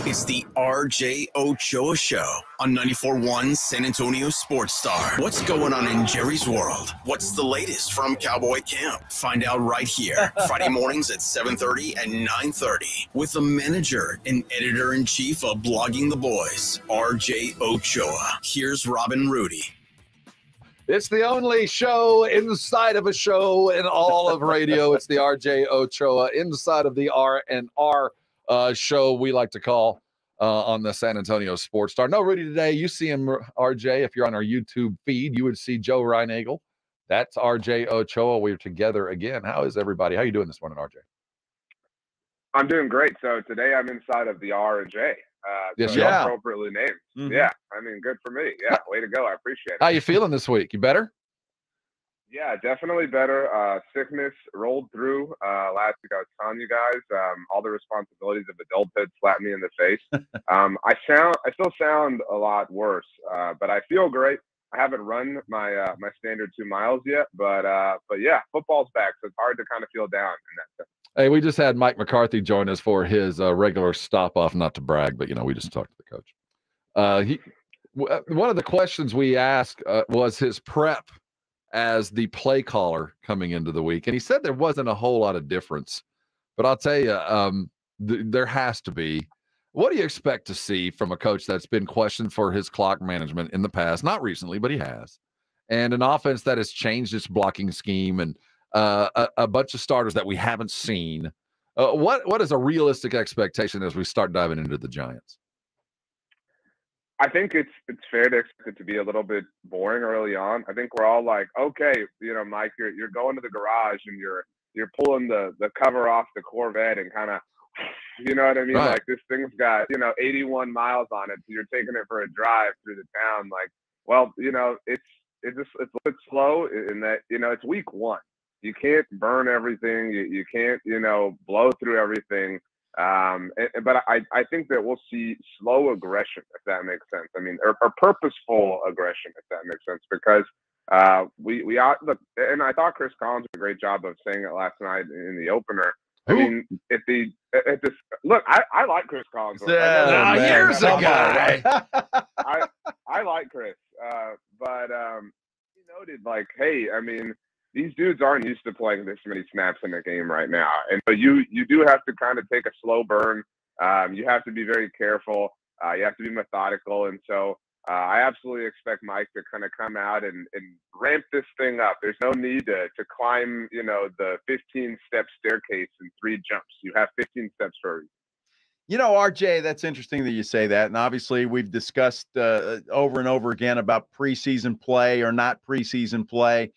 It's the RJ Ochoa Show on 94.1 San Antonio Sports Star. What's going on in Jerry's world? What's the latest from Cowboy Camp? Find out right here, Friday mornings at 7:30 and 9:30 with the manager and editor-in-chief of Blogging the Boys, RJ Ochoa. Here's Robin Rudy. It's the only show inside of a show in all of radio. It's the RJ Ochoa inside of the R&R show we like to call on the San Antonio Sports Star. No Rudy today. You see him, RJ. If you're on our YouTube feed, you would see Joe Reinagel. That's RJ Ochoa. We're together again. How is everybody? How you doing this morning, RJ? I'm doing great. So today I'm inside of the R and J. Yes, so yeah. Appropriately named. Mm-hmm. Yeah, I mean, good for me. Yeah, way to go. I appreciate it. How you feeling this week? You better? Yeah, definitely better. Sickness rolled through. Last week I was telling you guys, all the responsibilities of adulthood slapped me in the face. I still sound a lot worse, but I feel great. I haven't run my my standard 2 miles yet, but yeah, football's back, so it's hard to kind of feel down in that sense. Hey, we just had Mike McCarthy join us for his regular stop off, not to brag, but, we just talked to the coach. One of the questions we asked was his prep as the play caller coming into the week. And he said there wasn't a whole lot of difference. But I'll tell you, there has to be. What do you expect to see from a coach that's been questioned for his clock management in the past? Not recently, but he has. And an offense that has changed its blocking scheme and a bunch of starters that we haven't seen. What is a realistic expectation as we start diving into the Giants? I think it's fair to expect it to be a little bit boring early on. I think we're all like, okay, Mike, you're going to the garage and you're pulling the cover off the Corvette and kind of, you know what I mean? Right. Like, this thing's got 81 miles on it, so you're taking it for a drive through the town. Like, well, it's a bit slow in that it's week 1. You can't burn everything. You can't, blow through everything. But I think that we'll see slow aggression, if that makes sense. I mean, or purposeful aggression, if that makes sense, because we are look. And I thought Chris Collins did a great job of saying it last night in the opener. I mean, I like Chris Collins. Here's a guy. I like Chris, but he noted, like, hey, I mean, these dudes aren't used to playing this many snaps in a game right now. And so you do have to kind of take a slow burn. You have to be very careful. You have to be methodical. And so I absolutely expect Mike to kind of come out and ramp this thing up. There's no need to climb, the 15-step staircase in 3 jumps. You have 15 steps for a reason. RJ, that's interesting that you say that. And obviously we've discussed over and over again about preseason play or not preseason play.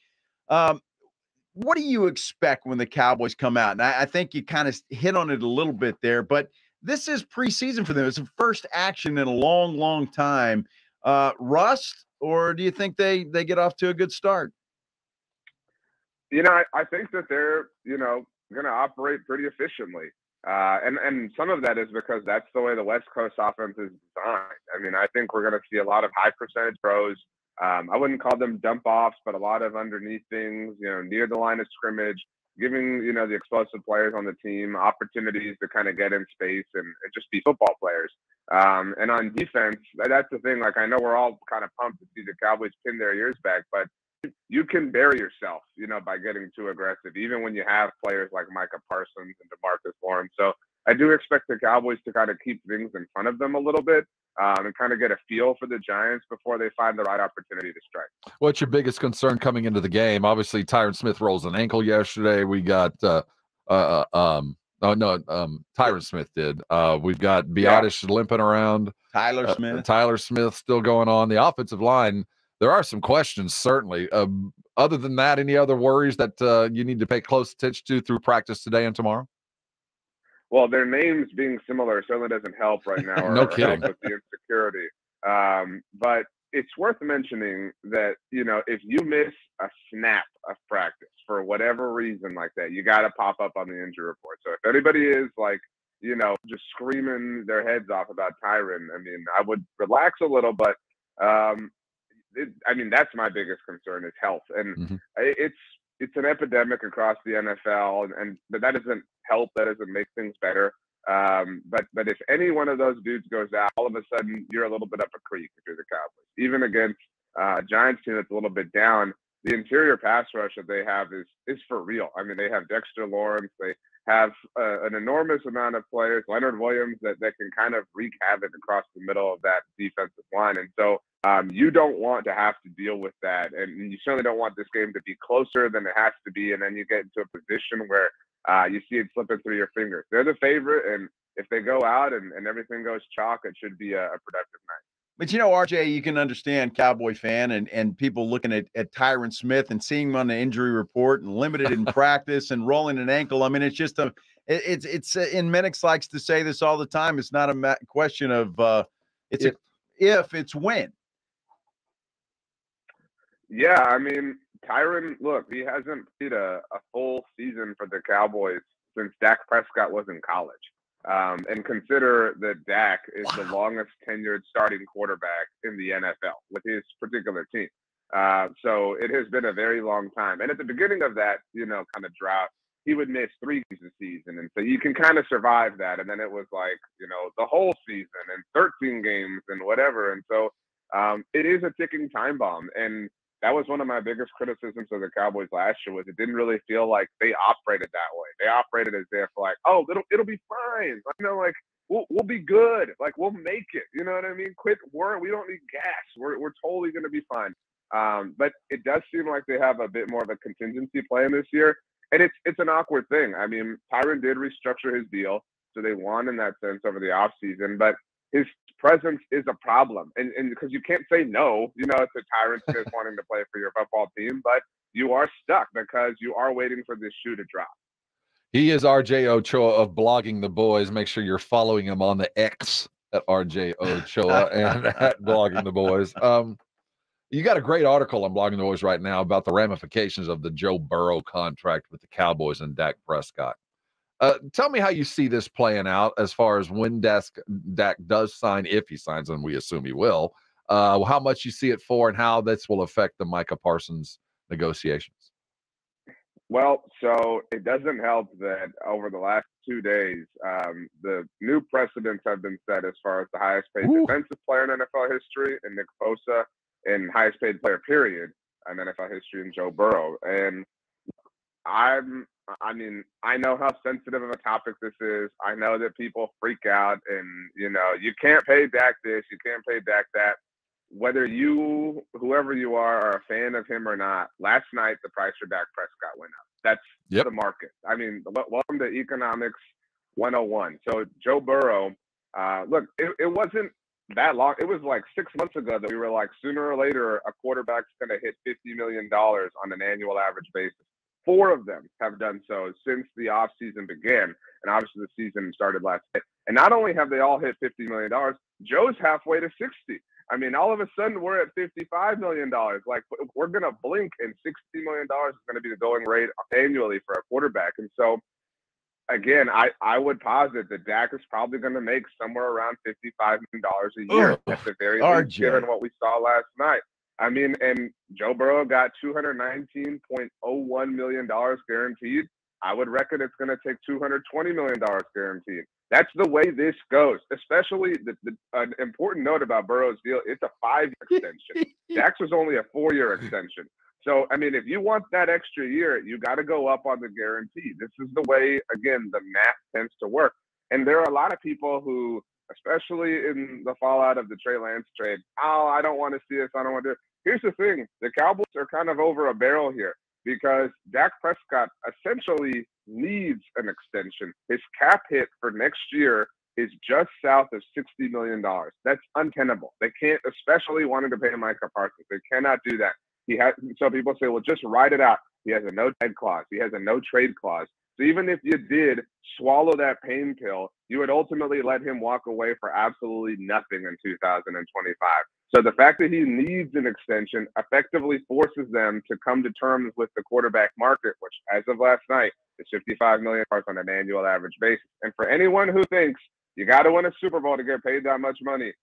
What do you expect when the Cowboys come out? And I think you kind of hit on it a little bit there, but this is preseason for them. It's the first action in a long, long time. Rust, or do you think they get off to a good start? I think that they're, going to operate pretty efficiently. And some of that is because that's the way the West Coast offense is designed. I mean, I think we're going to see a lot of high percentage throws. I wouldn't call them dump offs, but a lot of underneath things, near the line of scrimmage, giving, the explosive players on the team opportunities to kind of get in space and just be football players. And on defense, that's the thing. Like, I know we're all kind of pumped to see the Cowboys pin their ears back, but you can bury yourself, by getting too aggressive, even when you have players like Micah Parsons and DeMarcus Lawrence. So I do expect the Cowboys to kind of keep things in front of them a little bit. And kind of get a feel for the Giants before they find the right opportunity to strike. What's your biggest concern coming into the game? Obviously, Tyron Smith rolls an ankle yesterday. We got Tyron Smith did. We've got Biotish limping around. Tyler Smith still going on. The offensive line, there are some questions, certainly. Other than that, any other worries that you need to pay close attention to through practice today and tomorrow? Well, their names being similar certainly doesn't help right now. No kidding. With the insecurity. But it's worth mentioning that, if you miss a snap of practice for whatever reason like that, you got to pop up on the injury report. So if anybody is like, just screaming their heads off about Tyron, I mean, I would relax a little, but that's my biggest concern is health. And it's an epidemic across the NFL, and that doesn't help. That doesn't make things better. But if any one of those dudes goes out, all of a sudden you're a little bit up a creek if you're the Cowboys. Even against a Giants team that's a little bit down, the interior pass rush that they have is for real. I mean, they have Dexter Lawrence. They have an enormous amount of players, Leonard Williams, that can kind of wreak havoc across the middle of that defensive line. And so you don't want to have to deal with that. And you certainly don't want this game to be closer than it has to be. And then you get into a position where you see it slipping through your fingers. They're the favorite. And if they go out and everything goes chalk, it should be a productive night. But, RJ, you can understand Cowboy fan and people looking at Tyron Smith and seeing him on the injury report and limited in practice and rolling an ankle. I mean, it's just it's and Minix likes to say this all the time. It's not a question of if, it's when. Yeah, I mean, Tyron, look, he hasn't played a full season for the Cowboys since Dak Prescott was in college. And consider that Dak is the longest tenured starting quarterback in the NFL with his particular team. So it has been a very long time. And at the beginning of that, kind of drought, he would miss 3 games a season. And so you can kind of survive that. And then it was like, the whole season and 13 games and whatever. And so it is a ticking time bomb. And that was one of my biggest criticisms of the Cowboys last year was it didn't really feel like they operated that way. They operated as if like, oh, it'll be fine. Like we'll be good. Like we'll make it. You know what I mean? Quit worrying. We don't need gas. We're totally going to be fine. But it does seem like they have a bit more of a contingency plan this year. And it's an awkward thing. I mean, Tyron did restructure his deal. So they won in that sense over the offseason. But his presence is a problem. And because you can't say no, to Tyron Smith wanting to play for your football team, but you are stuck because you are waiting for this shoe to drop. He is RJ Ochoa of Blogging the Boys. Make sure you're following him on the X at RJ Ochoa and at Blogging the Boys. You got a great article on Blogging the Boys right now about the ramifications of the Joe Burrow contract with the Cowboys and Dak Prescott. Tell me how you see this playing out as far as when Dak does sign, if he signs, and we assume he will, how much you see it for and how this will affect the Micah Parsons negotiations. Well, so it doesn't help that over the last 2 days, the new precedents have been set as far as the highest paid defensive player in NFL history and Nick Bosa and highest paid player period in NFL history in Joe Burrow. And I know how sensitive of a topic this is. I know that people freak out and, you can't pay Dak this, you can't pay Dak that. Whether whoever you are a fan of him or not, last night the price for Dak Prescott went up. That's the market. I mean, welcome to Economics 101. So Joe Burrow, look, it wasn't that long. It was like 6 months ago that we were like, sooner or later, a quarterback's going to hit $50 million on an annual average basis. 4 of them have done so since the offseason began. And obviously the season started last night. And not only have they all hit $50 million, Joe's halfway to 60. I mean, all of a sudden we're at $55 million. Like we're going to blink and $60 million is going to be the going rate annually for a quarterback. And so, again, I would posit that Dak is probably going to make somewhere around $55 million a year at the very least, given what we saw last night. I mean, and Joe Burrow got $219.01 million guaranteed. I would reckon it's going to take $220 million guaranteed. That's the way this goes, especially an important note about Burrow's deal. It's a 5-year extension. Dak's was only a 4-year extension. So, I mean, if you want that extra year, you got to go up on the guarantee. This is the way, again, the math tends to work. And there are a lot of people who, especially in the fallout of the Trey Lance trade, I don't want to see this. I don't want to do it. Here's the thing. The Cowboys are kind of over a barrel here because Dak Prescott essentially needs an extension. His cap hit for next year is just south of $60 million. That's untenable. They can't, especially wanting to pay Micah Parsons. They cannot do that. So people say, well, just write it out. He has a no-trade clause. He has a no-trade clause. So even if you did swallow that pain pill, you would ultimately let him walk away for absolutely nothing in 2025. So the fact that he needs an extension effectively forces them to come to terms with the quarterback market, which as of last night is $55 million on an annual average basis. And for anyone who thinks you got to win a Super Bowl to get paid that much money,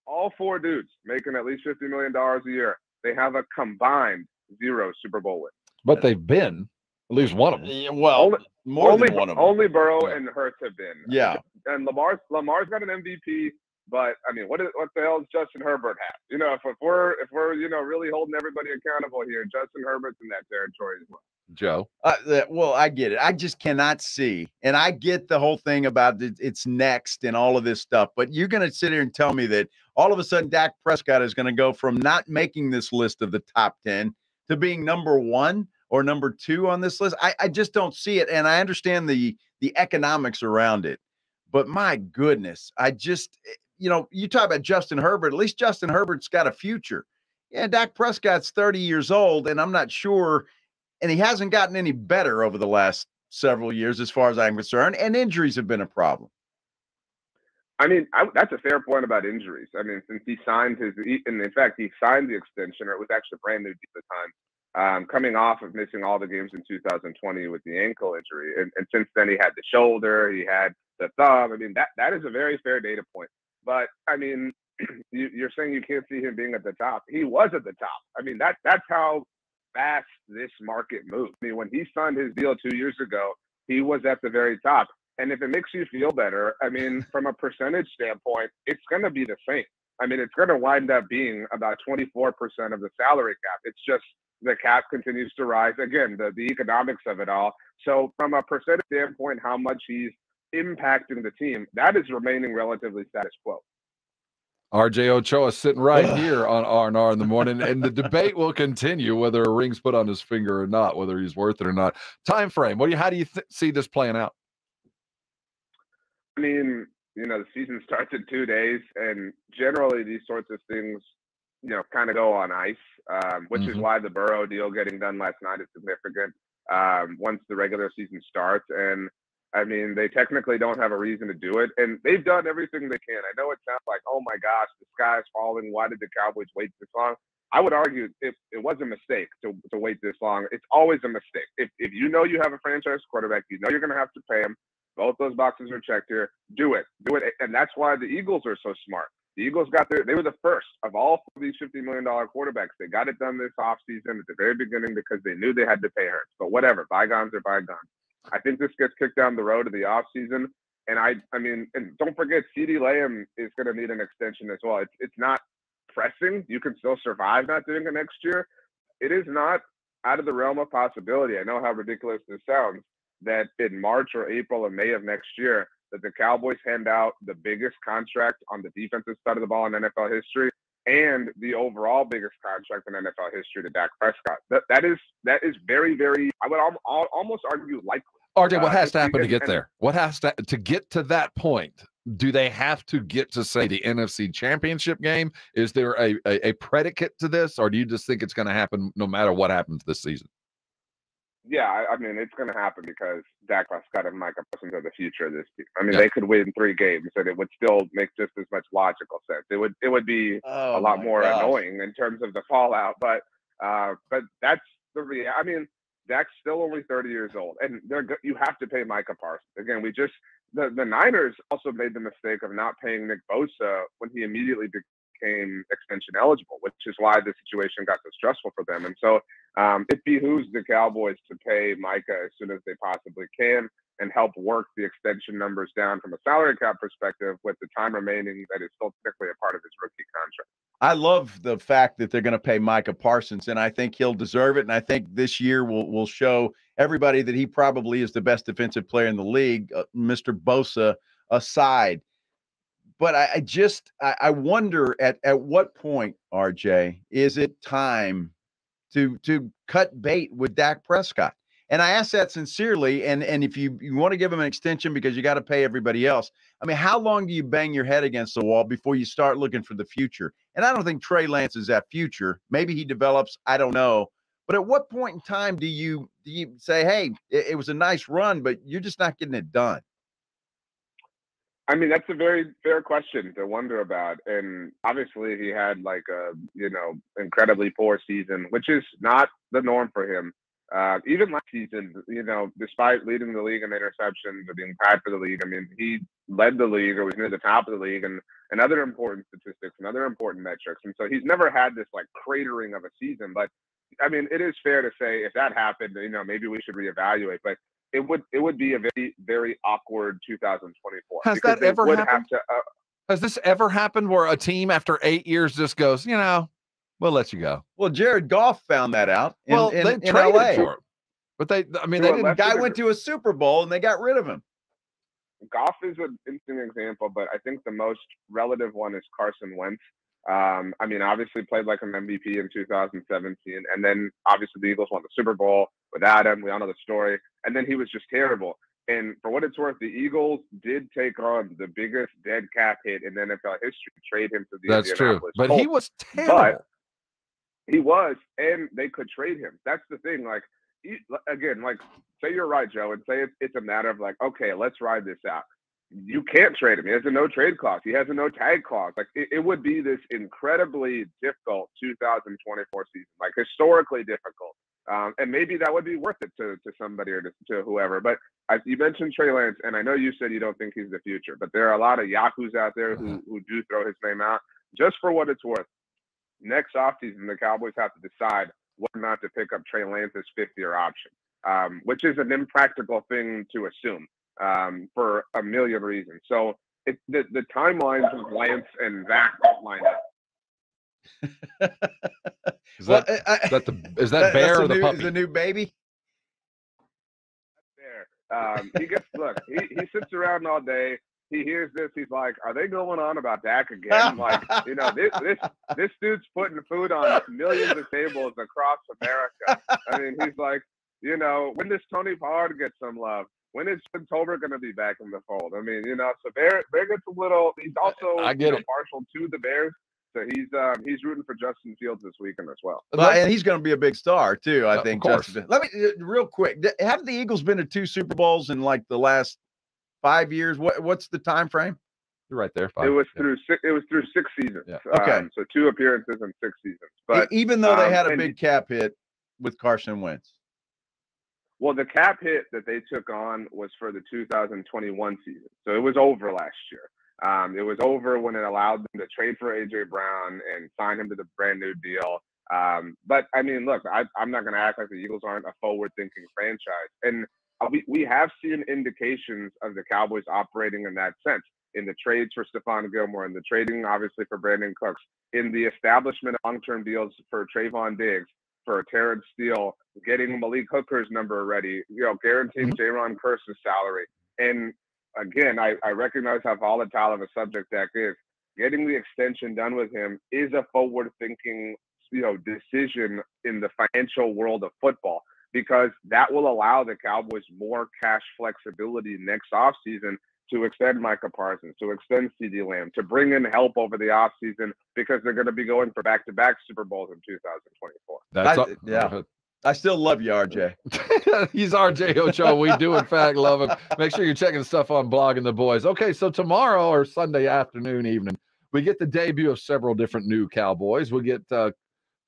all 4 dudes making at least $50 million a year, they have a combined 0 Super Bowl wins. But they've been At least one of them. Well, more only, than one of them. Only Burrow Yeah. and Hurts have been. Yeah. And Lamar's got an MVP, but I mean, what the hell does Justin Herbert have? You know, if we're really holding everybody accountable here, Justin Herbert's in that territory as well. Joe. Well, I get it. I just cannot see. And I get the whole thing about it's next and all of this stuff. But you're going to sit here and tell me that all of a sudden Dak Prescott is going to go from not making this list of the top 10 to being number 1 or number 2 on this list. I just don't see it. And I understand the economics around it. But my goodness, you talk about Justin Herbert. At least Justin Herbert's got a future. Yeah, Dak Prescott's 30 years old, and I'm not sure – and he hasn't gotten any better over the last several years, as far as I'm concerned. And injuries have been a problem. I mean, that's a fair point about injuries. I mean, since he signed and in fact, he signed the extension, or it was actually a brand new deal at the time, coming off of missing all the games in 2020 with the ankle injury. And since then, he had the shoulder, he had the thumb. I mean, that is a very fair data point. But, I mean, you're saying you can't see him being at the top. He was at the top. I mean, that's how fast this market moves. I mean, when he signed his deal 2 years ago, he was at the very top. And if it makes you feel better, I mean, from a percentage standpoint, it's going to be the same. I mean, it's going to wind up being about 24% of the salary cap. It's just the cap continues to rise. Again, the economics of it all. So from a percentage standpoint, how much he's impacting the team, that is remaining relatively status quo. RJ Ochoa sitting right here on R&R in the morning, and the debate will continue whether a ring's put on his finger or not, whether he's worth it or not. Time frame. How do you see this playing out? I mean, the season starts in 2 days, and generally these sorts of things, kind of go on ice, which is why the Burrow deal getting done last night is significant once the regular season starts. And I mean, they technically don't have a reason to do it, and they've done everything they can. I know it sounds like, oh my gosh, the sky is falling. Why did the Cowboys wait this long? I would argue it was a mistake to wait this long. It's always a mistake. If you know you have a franchise quarterback, you know you're going to have to pay him. Both those boxes are checked here. Do it. And that's why the Eagles are so smart. The Eagles they were the first of all these $50 million quarterbacks. They got it done this offseason at the very beginning because they knew they had to pay Hurts. But whatever, bygones are bygones. I think this gets kicked down the road to the offseason. And I mean, and don't forget, CeeDee Lamb is going to need an extension as well. It's not pressing. You can still survive not doing it next year. It is not out of the realm of possibility. I know how ridiculous this sounds, that in March or April or May of next year, that the Cowboys hand out the biggest contract on the defensive side of the ball in NFL history and the overall biggest contract in NFL history to Dak Prescott. That is very, very, I would almost argue, likely. RJ, what has to happen to get there? What has to get to that point? Do they have to get to, say, the NFC Championship game? Is there a predicate to this, or do you just think it's going to happen no matter what happens this season? Yeah, I mean, it's going to happen because Dak Prescott and Micah Parsons are the future of this team. I mean, they could win 3 games, and it would still make just as much logical sense. It would be a lot more annoying in terms of the fallout, but that's the reality. I mean, Dak's still only 30 years old, and you have to pay Micah Parsons. Again, the Niners also made the mistake of not paying Nick Bosa when he immediately became extension eligible, which is why the situation got so stressful for them. And so it behooves the Cowboys to pay Micah as soon as they possibly can and help work the extension numbers down from a salary cap perspective with the time remaining that is still technically a part of his rookie contract. I love the fact that they're going to pay Micah Parsons, and I think he'll deserve it. And I think this year will show everybody that he probably is the best defensive player in the league, Mr. Bosa aside. But I wonder at what point, RJ, is it time to cut bait with Dak Prescott? And I ask that sincerely. And if you want to give him an extension because you got to pay everybody else, I mean, how long do you bang your head against the wall before you start looking for the future? And I don't think Trey Lance is that future. Maybe he develops. I don't know. But at what point in time do you say, hey, it was a nice run, but you're just not getting it done? I mean, that's a very fair question to wonder about. And obviously he had like a, incredibly poor season, which is not the norm for him. Even last season, despite leading the league in interceptions or being tied for the league, I mean, he led the league or was near the top of the league and other important statistics and other important metrics. And so he's never had this like cratering of a season, but I mean, it is fair to say if that happened, maybe we should reevaluate. But it would be a very, very awkward 2024. Has that ever happened? Has this ever happened where a team after 8 years just goes, we'll let you go? Well, Jared Goff found that out in traded LA. for him. But they didn't. Guy went to a Super Bowl and they got rid of him. Goff is an interesting example, but I think the most relative one is Carson Wentz. I mean, obviously played like an MVP in 2017, and then obviously the Eagles won the Super Bowl without him. We all know the story. And then he was just terrible. And for what it's worth, the Eagles did take on the biggest dead cap hit in NFL history to trade him to the Indianapolis Colts. But he was terrible. But he was, and they could trade him. That's the thing. Like, again, like, say you're right, Joe, and say it's a matter of like, okay, let's ride this out. You can't trade him. He has a no trade clause. He has a no tag clause. Like it would be this incredibly difficult 2024 season, like historically difficult. And maybe that would be worth it to somebody or to whoever. But you mentioned Trey Lance, and I know you said you don't think he's the future, but there are a lot of yahoos out there who do throw his name out. Just for what it's worth, next offseason, the Cowboys have to decide whether or not to pick up Trey Lance's fifth-year option, which is an impractical thing to assume. For a million reasons. So the timelines of Lance and Zach don't line up. Is that Bear or the puppy? The new baby? Bear. He sits around all day. He hears this. He's like, "Are they going on about Dak again?" Like, this dude's putting food on millions of tables across America. I mean, he's like, when does Tony Pollard get some love? When is Tolbert going to be back in the fold? I mean, so Bear gets a little. He's also partial to the Bears, so he's rooting for Justin Fields this weekend as well. And he's going to be a big star too, I think. Justin. Let me real quick. Have the Eagles been to 2 Super Bowls in like the last 5 years? What's the time frame? You're right there. 5. It was through 6 seasons. Yeah. Okay, so 2 appearances in 6 seasons. But even though they had a big cap hit with Carson Wentz. Well, the cap hit that they took on was for the 2021 season. So it was over last year. It was over when it allowed them to trade for A.J. Brown and sign him to the brand new deal. But, I mean, look, I'm not going to act like the Eagles aren't a forward-thinking franchise. And we have seen indications of the Cowboys operating in that sense, in the trades for Stephon Gilmore, in the trading, obviously, for Brandon Cooks, in the establishment of long-term deals for Trayvon Diggs, for Terrence Steele, getting Malik Hooker's number ready, guaranteeing Jaron Kearse's salary. And again, I recognize how volatile of a subject that is. Getting the extension done with him is a forward-thinking, decision in the financial world of football, because that will allow the Cowboys more cash flexibility next offseason to extend Micah Parsons, to extend CeeDee Lamb, to bring in help over the offseason, because they're going to be going for back-to-back Super Bowls in 2024. I still love you, RJ. He's RJ Ochoa. We do, in fact, love him. Make sure you're checking stuff on Blogging the Boys. Okay, so tomorrow or Sunday afternoon, evening, we get the debut of several different new Cowboys. We get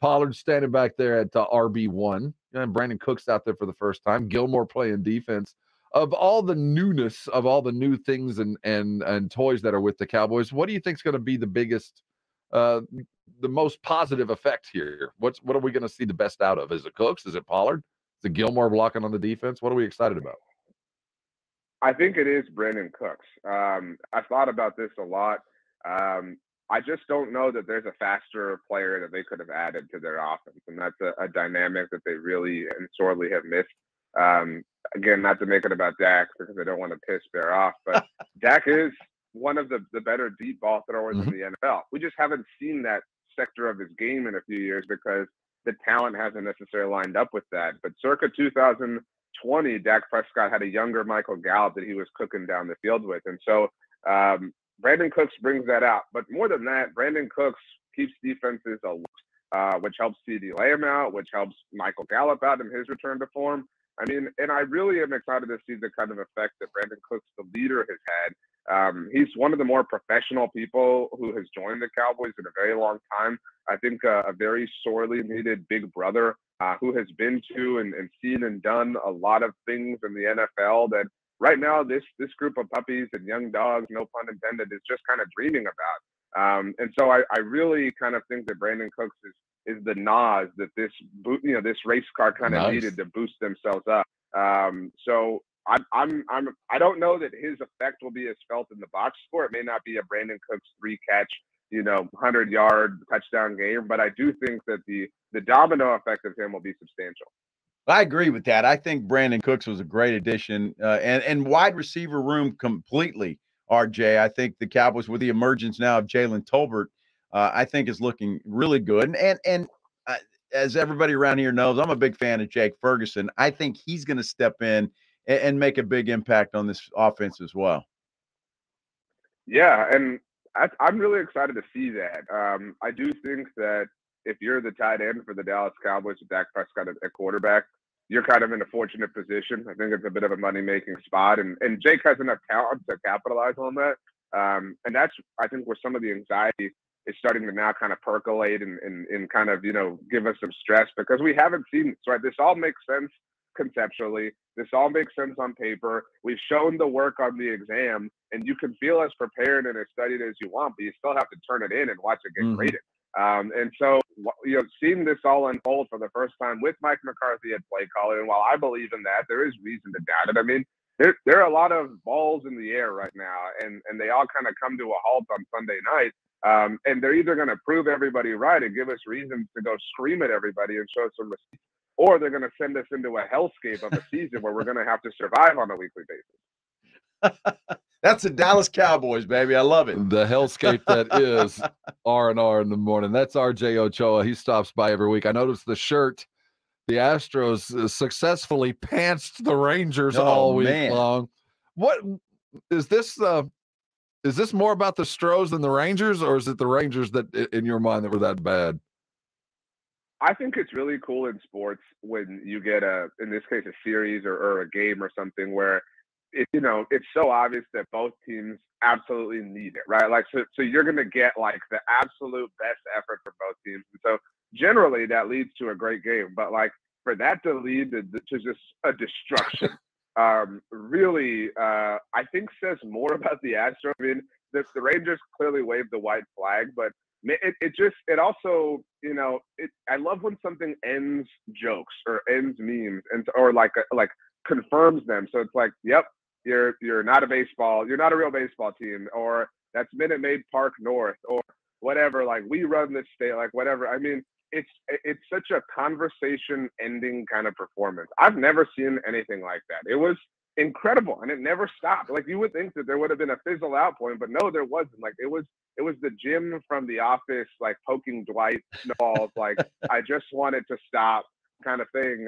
Pollard standing back there at RB1. And Brandon Cooks out there for the first time. Gilmore playing defense. Of all the newness, of all the new things and toys that are with the Cowboys, what do you think is going to be the biggest, the most positive effect here? What are we going to see the best out of? Is it Cooks? Is it Pollard? Is it Gilmore blocking on the defense? What are we excited about? I think it is Brandon Cooks. I thought about this a lot. I just don't know that there's a faster player that they could have added to their offense, and that's a dynamic that they really and sorely have missed. Again, not to make it about Dak, because I don't want to piss Bear off, but Dak is one of the better deep ball throwers in the NFL. We just haven't seen that sector of his game in a few years because the talent hasn't necessarily lined up with that. But circa 2020, Dak Prescott had a younger Michael Gallup that he was cooking down the field with. And so Brandon Cooks brings that out. But more than that, Brandon Cooks keeps defenses alert, which helps CeeDee Lamb out, which helps Michael Gallup out in his return to form. I mean, and I really am excited to see the kind of effect that Brandon Cooks, the leader, has had. He's one of the more professional people who has joined the Cowboys in a very long time. I think a very sorely needed big brother who has been to and seen and done a lot of things in the NFL that right now this group of puppies and young dogs, no pun intended, is just kind of dreaming about. And so I really kind of think that Brandon Cooks the NOS that this this race car kind of needed to boost themselves up. So I don't know that his effect will be as felt in the box score. It may not be a Brandon Cooks 3-catch, 100-yard touchdown game, but I do think that the domino effect of him will be substantial. I agree with that. I think Brandon Cooks was a great addition, and wide receiver room completely. RJ, I think the Cowboys, with the emergence now of Jalen Tolbert, I think is looking really good. And as everybody around here knows, I'm a big fan of Jake Ferguson. I think he's going to step in and make a big impact on this offense as well. Yeah, and I'm really excited to see that. I do think that if you're the tight end for the Dallas Cowboys with Dak Prescott at quarterback, you're kind of in a fortunate position. I think it's a bit of a money-making spot, and Jake has enough talent to capitalize on that. And that's, I think, where some of the anxiety is starting to now kind of percolate and kind of, give us some stress, because we haven't seen this, right? This all makes sense conceptually. This all makes sense on paper. We've shown the work on the exam, and you can feel as prepared and as studied as you want, but you still have to turn it in and watch it get graded. And so, seeing this all unfold for the first time with Mike McCarthy at play calling, and while I believe in that, there is reason to doubt it. I mean, there are a lot of balls in the air right now, and they all kind of come to a halt on Sunday night. And they're either going to prove everybody right and give us reasons to go scream at everybody and show some receipts, or they're going to send us into a hellscape of a season where we're going to have to survive on a weekly basis. That's the Dallas Cowboys, baby. I love it. The hellscape that is R&R in the morning. That's RJ Ochoa. He stops by every week. I noticed the shirt. The Astros successfully pantsed the Rangers all week long. What is this? Is this more about the Stros than the Rangers, or is it the Rangers that, in your mind, that were that bad? I think it's really cool in sports when you get in this case, a series or a game or something where it's so obvious that both teams absolutely need it, right? Like, so you're going to get like the absolute best effort from both teams. And so generally that leads to a great game, but like for that to lead to just a destruction, really, I think says more about the Astros. I mean, the Rangers clearly waved the white flag, but it also, I love when something ends jokes or ends memes or like confirms them. So it's like, yep, you're not a real baseball team, or that's Minute Maid Park North, or whatever. Like, we run this state, like whatever. I mean, it's such a conversation ending kind of performance. I've never seen anything like that. It was incredible, and it never stopped. Like, you would think that there would have been a fizzle out point, but no, there wasn't. Like, it was the Jim from The Office, like poking Dwight snowballs, like I just wanted to stop kind of thing.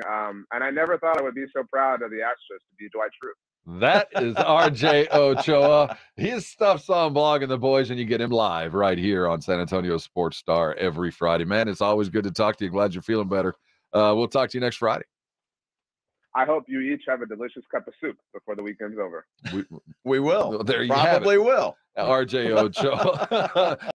And I never thought I would be so proud of the Astros to be Dwight Schrute. That is RJ Ochoa. His stuff's on Blogging the Boys, and you get him live right here on San Antonio Sports Star every Friday. Man, it's always good to talk to you. Glad you're feeling better. We'll talk to you next Friday. I hope you each have a delicious cup of soup before the weekend's over. We will. There you Probably have it. will. RJ Ochoa.